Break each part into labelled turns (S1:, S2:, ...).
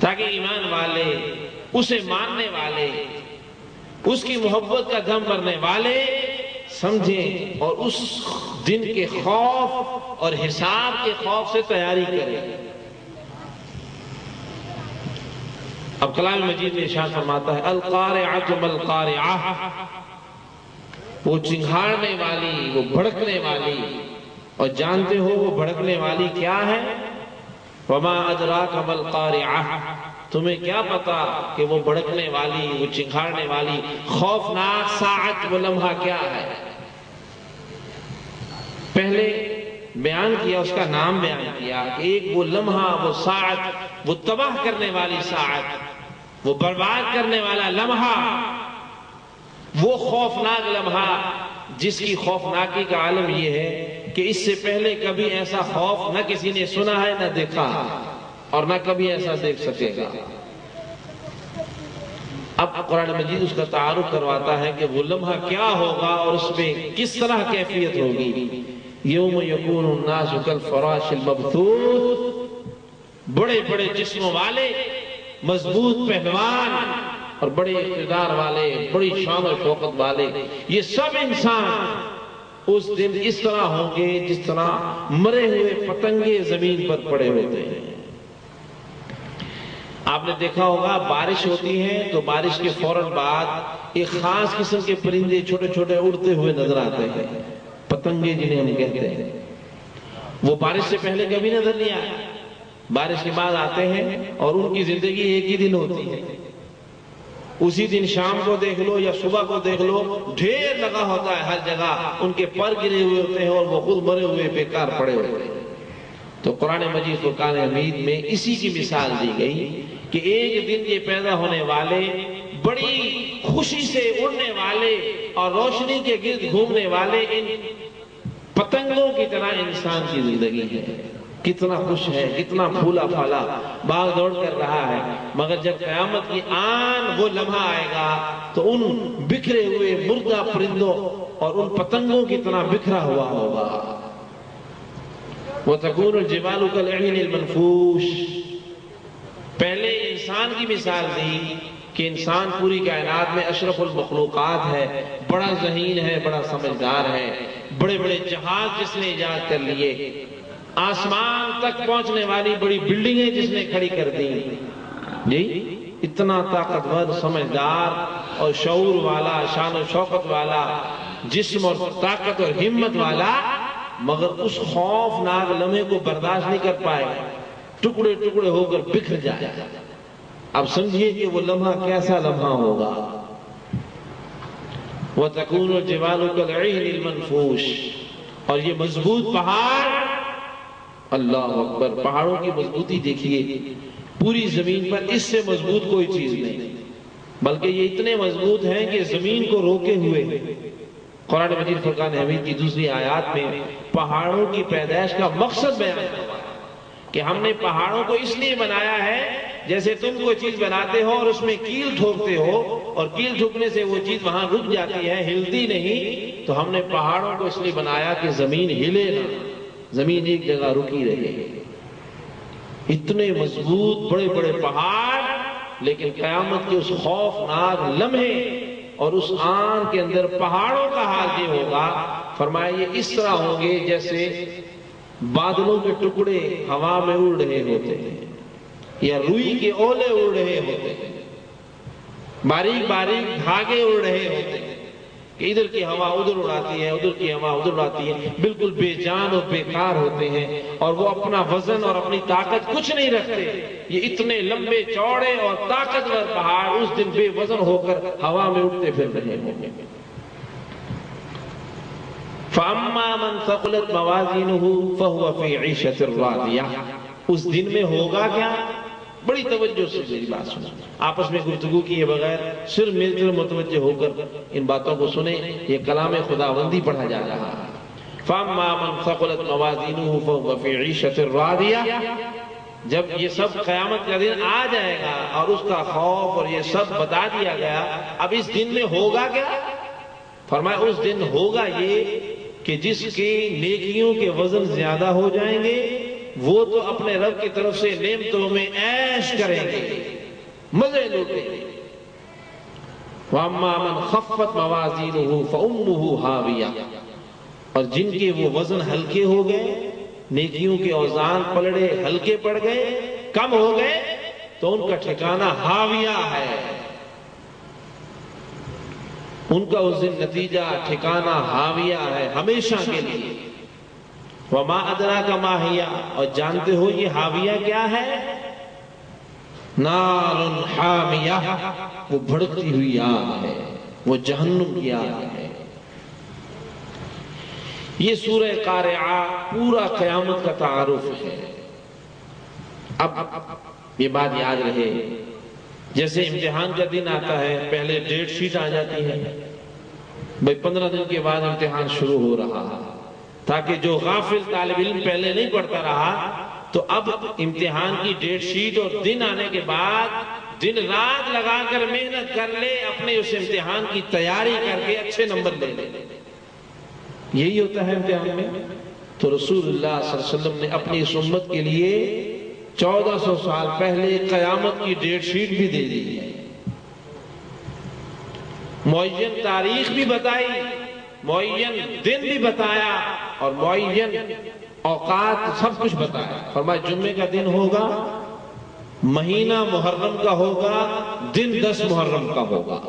S1: تاکہ ایمان والے، اسے ماننے والے، اس کی محبت کا دم بھرنے والے سمجھیں اور اس دن کے خوف اور حساب کے خوف سے تیاری کریں۔ اب کلام مجید میں ارشاد فرماتا ہے القارعۃ ما القارعۃ، وہ چنگھاڑنے والی، وہ بھڑکنے والی، اور جانتے ہو وہ بھڑکنے والی کیا ہے؟ وما ادراک ما القارعۃ، تمہیں کیا پتا کہ وہ بھڑکنے والی، وہ چنگھاڑنے والی خوفناک ساعت، وہ لمحہ کیا ہے؟ پہلے بیان کیا، اس کا نام بیان کیا کہ ایک وہ لمحہ، وہ ساعت، وہ تباہ کرنے والی ساعت، وہ برباد کرنے والا لمحہ، وہ خوفناک لمحہ جس کی خوفناکی کا عالم یہ ہے کہ اس سے پہلے کبھی ایسا خوف نہ کسی نے سنا ہے نہ دیکھا، اور نہ کبھی ایسا دیکھ سکے گا۔ اب قرآن مجید اس کا تعارف کرواتا ہے کہ وہ لمحہ کیا ہوگا اور اس میں کس طرح کیفیت ہوگی۔ یوم یکون الناس کالفراش المبثوث، بڑے بڑے جسموں والے، مضبوط پہلوان اور بڑے اقتدار والے، بڑی شان و شوکت والے، یہ سب انسان اس دن اس طرح ہوں گے جس طرح مرے ہوئے پتنگے زمین پر پڑے ہوتے ہیں۔ آپ نے دیکھا ہوگا بارش ہوتی ہے تو بارش کے فوراً بعد ایک خاص قسم کے پرندے چھوٹے چھوٹے اڑتے ہوئے نظر آتے ہیں، پتنگے جنہیں ہم کہتے ہیں۔ وہ بارش سے پہلے کبھی نظر نہیں آئے، بارش کے بعد آتے ہیں اور ان کی زندگی ایک ہی دن ہوتی ہے۔ اسی دن شام کو دیکھ لو یا صبح کو دیکھ لو، ڈھیر لگا ہوتا ہے ہر جگہ، ان کے پر گرے ہوئے ہوتے ہیں اور وہ خود مرے ہوئے بیکار پڑے ہوئے ہیں۔ تو قرآن مجید فرقان حمید میں اسی کی مثال دی گئی کہ ایک دن یہ پیدا ہونے والے، بڑی خوشی سے اڑنے والے اور روشنی کے گرد گھومنے والے ان پتنگوں کی طرح انسان کی زندگی ہے۔ کتنا خوش ہے، کتنا پھولا پھالا، بھاگ دوڑ کر رہا ہے، مگر جب قیامت کی آن وہ لمحہ آئے گا تو ان بکھرے ہوئے مردہ پرندوں اور ان پتنگوں کی طرح بکھرا ہوا ہوگا۔ وَتَكُونُ الْجِبَالُ كَالْعِهْنِ الْمَنْفُوشِ، پہلے انسان کی مثال دی کہ انسان پوری کائنات میں اشرف المخلوقات ہے، بڑا ذہین ہے، بڑا سمجھدار ہے، بڑے بڑے جہاز جس نے ایجاد کر لیے، آسمان تک پہنچنے والی بڑی بلڈنگیں جس نے کھڑی کر دی، جی اتنا طاقتور، سمجھدار اور شعور والا، شان و شوکت والا، جسم اور طاقت اور ہمت والا، مگر اس خوفناک لمحے کو برداشت نہیں کر پائے، ٹکڑے ٹکڑے ہو کر بکھر جائے۔ اب سمجھیے کہ وہ لمحہ کیسا لمحہ ہوگا۔ وَتَكُونُ الْجِبَالُ كَالْعِهْنِ الْمَنْفُوشِ، اور یہ مضبوط پہاڑ، اللہ اکبر، پہاڑوں کی مضبوطی دیکھیے، پوری زمین پر اس سے مضبوط کوئی چیز نہیں، بلکہ یہ اتنے مضبوط ہیں کہ زمین کو روکے ہوئے۔ قرآن مجید فرقان حمید کی دوسری آیات میں پہاڑوں کی پیدائش کا مقصد بیان ہوا کہ ہم نے پہاڑوں کو اس لیے بنایا ہے جیسے تم کوئی چیز بناتے ہو اور اس میں کیل ٹھوکتے ہو اور کیل ٹھوکنے سے وہ چیز وہاں رک جاتی ہے، ہلتی نہیں، تو ہم نے پہاڑوں کو اس لیے بنایا کہ زمین ہلے نہ، زمین ایک جگہ رکی رہے۔ اتنے مضبوط بڑے بڑے پہاڑ، لیکن قیامت کے اس خوفناک لمحے اور اس آن کے اندر پہاڑوں کا حال یہ ہوگا، فرمایا یہ اس طرح ہوں گے جیسے بادلوں کے ٹکڑے ہوا میں اڑ رہے ہوتے ہیں یا روئی کے اولے اڑ رہے ہوتے ہیں، باریک باریک دھاگے اڑ رہے ہوتے ہیں کہ ادھر کی ہوا ادھر اڑاتی ہے، ادھر کی ہوا ادھر اڑاتی ہے، بالکل بے جان اور بیکار ہوتے ہیں اور وہ اپنا وزن اور اپنی طاقت کچھ نہیں رکھتے۔ یہ اتنے لمبے چوڑے اور طاقتور پہاڑ اس دن بے وزن ہو کر ہوا میں اٹھتے پھر رہے ہوں گے۔ فَأَمَّا مَنْ ثَقُلَتْ مَوَازِينُهُ فَهُوَ فِي عِيشَةٍ رَاضِيَةٍ، اس دن میں ہوگا کیا؟ بڑی توجہ سے میری بات سنیں، آپس میں گفتگو کیے بغیر صرف مل کر متوجہ ہو کر ان باتوں کو سنیں، یہ کلام خداوندی پڑھا جا رہا ہے۔ فَأَمَّا مَنْ ثَقُلَتْ مَوَازِينُهُ فَهُوَ فِي عِيشَةٍ رَاضِيَةٍ، جب یہ سب قیامت کا دن آ جائے گا اور اس کا خوف اور یہ سب بتا دیا گیا، اب اس دن میں ہوگا کیا؟ فرمایا اس دن ہوگا یہ کہ جس کی نیکیوں کے وزن زیادہ ہو جائیں گے وہ تو اپنے رب کی طرف سے نعمتوں میں عیش کریں گے، مزے لوٹیں گے۔ وَأَمَّا مَنْ خَفَّتْ مَوَازِينُهُ فَأُمُّهُ هَاوِيَةٌ، اور جن کے وہ وزن ہلکے ہو گئے، نیکیوں کے اوزان پلڑے ہلکے پڑ گئے، کم ہو گئے، تو ان کا ٹھکانہ ہاویہ ہے، ان کا اس دن نتیجہ ٹھکانہ ہاویہ ہے ہمیشہ کے لیے۔ وَمَا أَدْرَاكَ مَا هِيَ، اور جانتے ہو یہ ہاویہ کیا ہے؟ نار حامیہ، وہ بھڑکتی ہوئی آگ ہے، وہ جہنم کی آگ ہے۔ یہ سورہ قارعہ پورا قیامت کا تعارف ہے۔ اب یہ بات یاد رہے، جیسے امتحان کا دن آتا ہے، پہلے ڈیٹ شیٹ آ جاتی ہے، بھئی 15 دن کے بعد امتحان شروع ہو رہا، تاکہ جو غافل طالب علم پہلے نہیں پڑھتا رہا تو اب امتحان کی ڈیٹ شیٹ اور دن آنے کے بعد دن رات لگا کر محنت کر لے، اپنے اس امتحان کی تیاری کر کے اچھے نمبر لے لے۔ یہی ہوتا ہے امتحان میں۔ تو رسول اللہ صلی اللہ علیہ وسلم نے اپنی اس امت کے لیے 1400 سال پہلے قیامت کی ڈیٹ شیٹ بھی دے دی ہے، معین تاریخ بھی بتائی، معین دن بھی بتایا، اور معین اوقات سب کچھ بتایا۔ فرمایا جمعے کا دن ہوگا، مہینہ محرم کا ہوگا، دن 10 محرم کا ہوگا،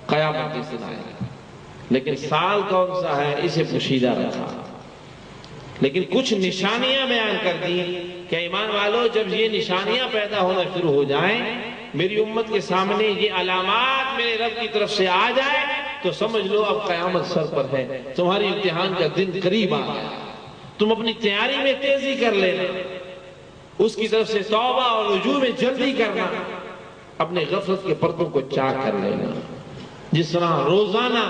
S1: قیامت کے دن آئے گا، لیکن سال کون سا ہے اسے پوشیدہ رکھا۔ لیکن کچھ نشانیاں بیان کر دی کہ ایمان والو، جب یہ نشانیاں پیدا ہونا شروع ہو جائیں، میری امت کے سامنے یہ علامات میرے رب کی طرف سے آ جائے، تو سمجھ لو اب قیامت سر پر ہے، تمہاری امتحان کا دن قریب آ گیا۔ تم اپنی تیاری میں تیزی کر لینا، اس کی طرف سے توبہ اور رجوع میں جلدی کرنا، اپنے غفلت کے پردوں کو چاک کر لینا۔ جس طرح روزانہ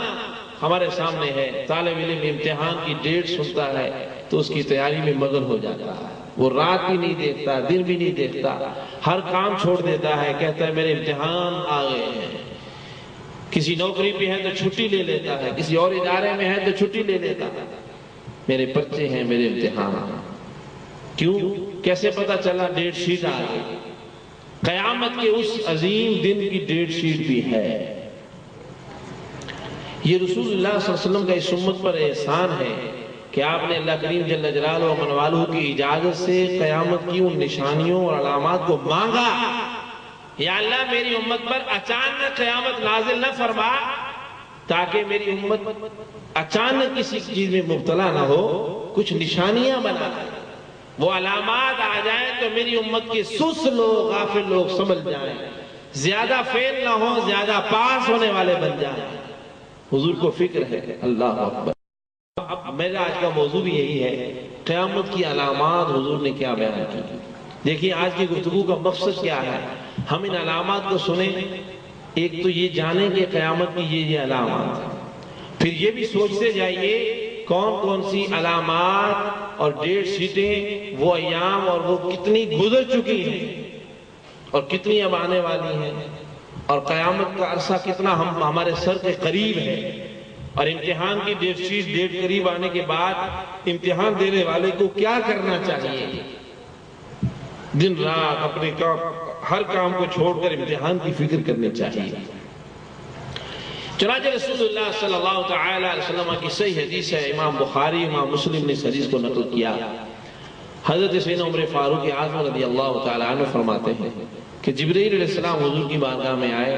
S1: ہمارے سامنے ہے، طالب علم امتحان کی ڈیٹ سنتا ہے تو اس کی تیاری میں مگن ہو جاتا ہے، وہ رات بھی نہیں دیکھتا، دن بھی نہیں دیکھتا، ہر کام چھوڑ دیتا ہے، کہتا ہے میرے امتحان آ گئے ہیں۔ کسی نوکری پہ ہے تو چھٹی لے لیتا ہے، کسی اور ادارے میں ہے تو چھٹی لے لیتا ہے، میرے بچے ہیں، میرے امتحان ہیں۔ کیوں؟ کیسے پتا چلا؟ ڈیٹ شیٹ آ گئی، قیامت کے اس عظیم دن کی ڈیٹ شیٹ بھی ہے۔ یہ رسول اللہ صلی اللہ علیہ وسلم کا اس امت پر احسان ہے کہ آپ نے اللہ کریم جل جلالہ و من والہ کی اجازت سے قیامت کی ان نشانیوں اور علامات کو مانگا، یا اللہ میری امت پر اچانک قیامت نازل نہ فرما، تاکہ میری امت اچانک کسی چیز میں مبتلا نہ ہو، کچھ نشانیاں بنا دیں، وہ علامات آ جائیں تو میری امت کے سست لوگ، غافل لوگ سمجھ جائیں، زیادہ فیل نہ ہو، زیادہ پاس ہونے والے بن جائیں۔ حضور کو فکر ہے، اللہ اکبر۔ اب میرا آج کا موضوع بھی یہی ہے، قیامت کی علامات حضور نے کیا بیان کی۔ دیکھیے آج کی گفتگو کا مقصد کیا ہے، ہم ان علامات کو سنیں، ایک تو یہ جانیں کہ قیامت کی یہ علامات ہیں، پھر یہ بھی سوچتے جائیے کون کون سی علامات اور ڈیٹ شیٹیں، وہ ایام اور وہ کتنی گزر چکی ہیں اور کتنی اب آنے والی ہیں، اور قیامت کا عرصہ کتنا ہمارے سر کے قریب ہے، اور امتحان کی ڈیٹ شیٹ ڈیٹ قریب آنے کے بعد امتحان دینے والے کو کیا کرنا چاہیے۔ دن رات اپنے ہر کام کو چھوڑ کر امتحان کی فکر کرنی چاہیے۔ چنانچہ رسول اللہ صلی اللہ تعالی علیہ وسلم کی صحیح حدیث ہے، امام بخاری امام مسلم نے اس حدیث کو نقل کیا۔ حضرت سیدنا عمر فاروق اعظم رضی اللہ تعالی عنہ فرماتے ہیں کہ جبرائیل علیہ السلام حضور کی بارگاہ میں آئے،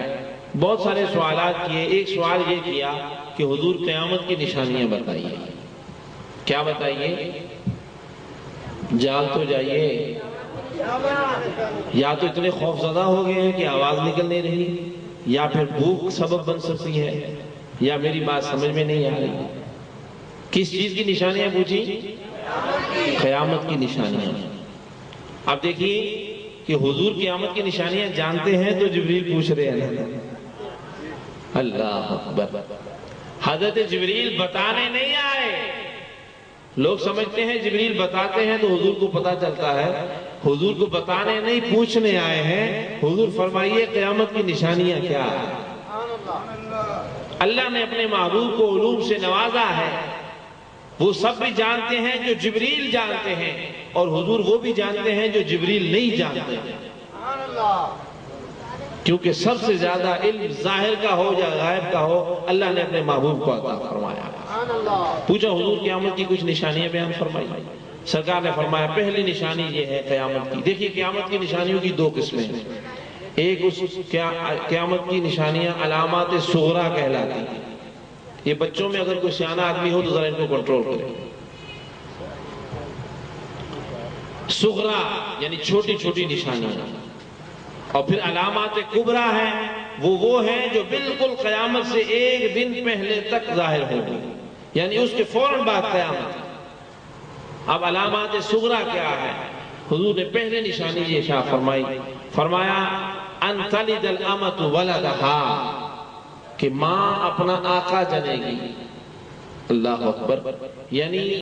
S1: بہت سارے سوالات کیے، ایک سوال یہ کیا کہ حضور قیامت کی نشانیاں بتائیے۔ کیا بتائیے؟ جاگ تو جائیے، یا تو اتنے خوف زدہ ہو گئے ہیں کہ آواز نکل نہیں رہی، یا پھر بھوک سبب بن سکتی ہے، یا میری بات سمجھ میں نہیں آ رہی۔ کس چیز کی نشانیاں پوچھی؟ قیامت کی نشانیاں۔ اب دیکھیے کہ حضور قیامت کی نشانیاں جانتے ہیں تو جبریل پوچھ رہے ہیں۔ اللہ اکبر۔ حضرت جبریل بتانے نہیں آئے، لوگ سمجھتے ہیں جبریل بتاتے ہیں تو حضور کو پتا چلتا ہے، حضور کو بتانے نہیں پوچھنے آئے ہیں۔ حضور فرمائیے قیامت کی نشانیاں کیا ہیں؟ اللہ نے اپنے محبوب کو علوم سے نوازا ہے، وہ سب بھی جانتے ہیں جو جبریل جانتے ہیں، اور حضور وہ بھی جانتے ہیں جو جبریل نہیں جانتے ہیں، کیونکہ سب سے زیادہ علم ظاہر کا ہو یا غائب کا ہو اللہ نے اپنے محبوب کو عطا فرمایا۔ پوچھا حضور قیامت کی کچھ نشانیاں بیان فرمائی، سرکار نے فرمایا پہلی نشانی یہ ہے قیامت کی۔ دیکھیے قیامت کی نشانیوں کی دو قسمیں ہیں، ایک اس قیامت کی نشانیاں علامات صغریٰ کہلاتی ہیں، یہ بچوں میں اگر کوئی سیانہ آدمی ہو تو ذرا ان کو کنٹرول کرے۔ صغریٰ یعنی چھوٹی چھوٹی نشانیاں، اور پھر علامات کبریٰ ہیں، وہ ہیں جو بالکل قیامت سے ایک دن پہلے تک ظاہر ہوگی، یعنی اس کے فوراً بعد قیامت۔ اب علامات صغریٰ کیا ہے؟ حضور نے پہلے نشانی یہ ارشاد فرمائی، فرمایا ان تلد الامۃ ولدہا، کہ ماں اپنا آقا جنے گی۔ اللہ اکبر، یعنی